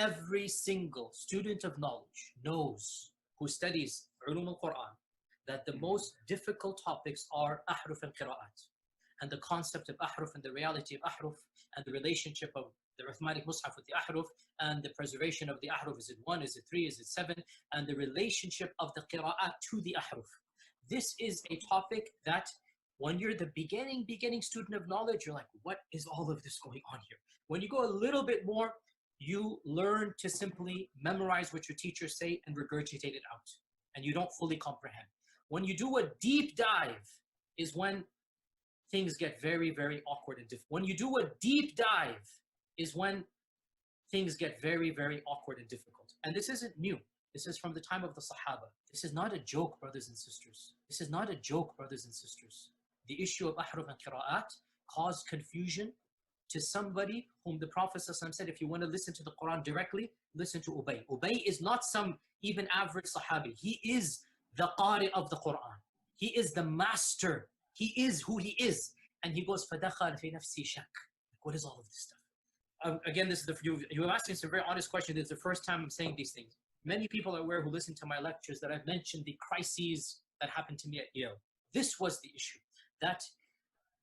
every single student of knowledge knows, who studies ulum al-Quran, that the most difficult topics are ahruf and qira'at. And the concept of ahruf and the reality of ahruf and the relationship of the Uthmanic Mus'haf with the ahruf and the preservation of the ahruf. Is it 1? Is it 3? Is it 7? And the relationship of the qira'at to the ahruf. This is a topic that when you're the beginning student of knowledge, you're like, what is all of this going on here? When you go a little bit more, you learn to simply memorize what your teachers say and regurgitate it out. And you don't fully comprehend. When you do a deep dive is when things get very, very awkward and difficult. When you do a deep dive is when things get very, very awkward and difficult. And this isn't new. This is from the time of the Sahaba. This is not a joke, brothers and sisters. This is not a joke, brothers and sisters. The issue of ahruf and qira'at caused confusion to somebody whom the Prophet ﷺ said, if you want to listen to the Quran directly, listen to Ubay. Ubay is not some even average Sahabi. He is the Qari of the Quran. He is the master. He is who he is. And he goes, فَدَخَلْ فِي نَفْسِي شَكْ. What is all of this stuff? Again, this is you were asking some very honest question. This is the first time I'm saying these things. Many people are aware who listen to my lectures that I've mentioned the crises that happened to me at Yale. This was the issue. That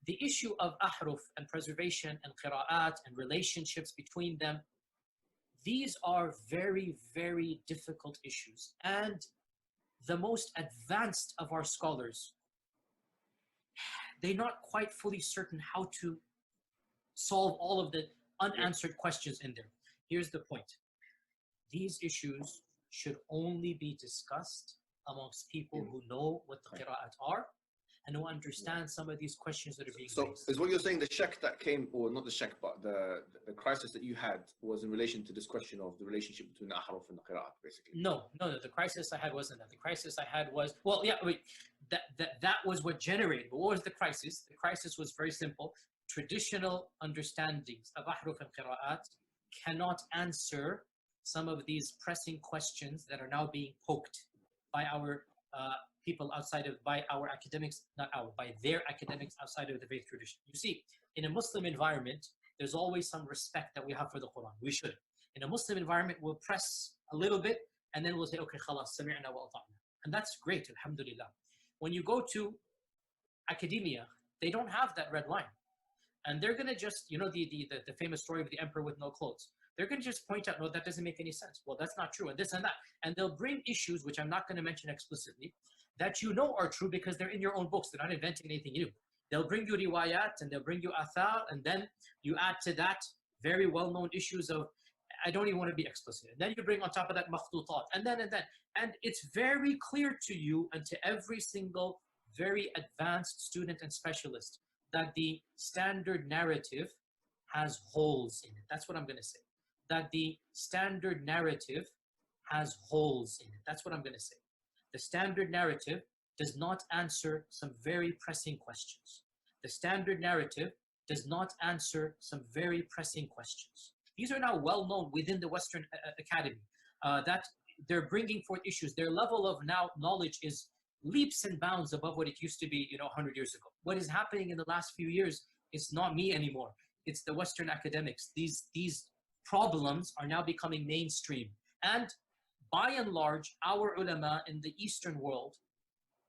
the issue of ahruf and preservation and qira'at and relationships between them, these are very, very difficult issues. And the most advanced of our scholars, they're not quite fully certain how to solve all of the unanswered questions in there. Here's the point. These issues should only be discussed amongst people who know what the qira'at are and who understand some of these questions that are being raised. So is what you're saying the shak that came, or not the shak, but the crisis that you had was in relation to this question of the relationship between the ahruf and the qira'at, basically? No, the crisis I had wasn't that. The crisis I had was, well, yeah, wait, that was what generated. But what was the crisis? The crisis was very simple. Traditional understandings of ahruf and qira'at cannot answer some of these pressing questions that are now being poked by our people outside of, by our academics, by their academics outside of the faith tradition. You see, in a Muslim environment, there's always some respect that we have for the Quran. We should. In a Muslim environment, we'll press a little bit and then we'll say, okay, khalas, sami'na wa ata'na. And that's great, alhamdulillah. When you go to academia, they don't have that red line. And they're going to just, you know, the famous story of the emperor with no clothes. They're going to just point out, no, that doesn't make any sense. Well, that's not true, and this and that. And they'll bring issues, which I'm not going to mention explicitly, that you know are true because they're in your own books. They're not inventing anything new. They'll bring you riwayat, and they'll bring you athar, and then you add to that very well-known issues of, I don't even want to be explicit. And then you bring on top of that makhtutat, and then. And it's very clear to you and to every single very advanced student and specialist that the standard narrative has holes in it. That's what I'm going to say. That the standard narrative has holes in it. That's what I'm going to say. The standard narrative does not answer some very pressing questions. The standard narrative does not answer some very pressing questions. These are now well known within the Western Academy, that they're bringing forth issues. Their level of now knowledge is leaps and bounds above what it used to be, 100 years ago. What is happening in the last few years, it's not me anymore. It's the Western academics. These problems are now becoming mainstream. And by and large, our ulama in the Eastern world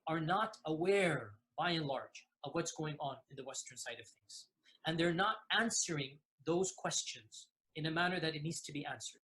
are not aware, by and large, of what's going on in the Western side of things. And they're not answering those questions in a manner that it needs to be answered.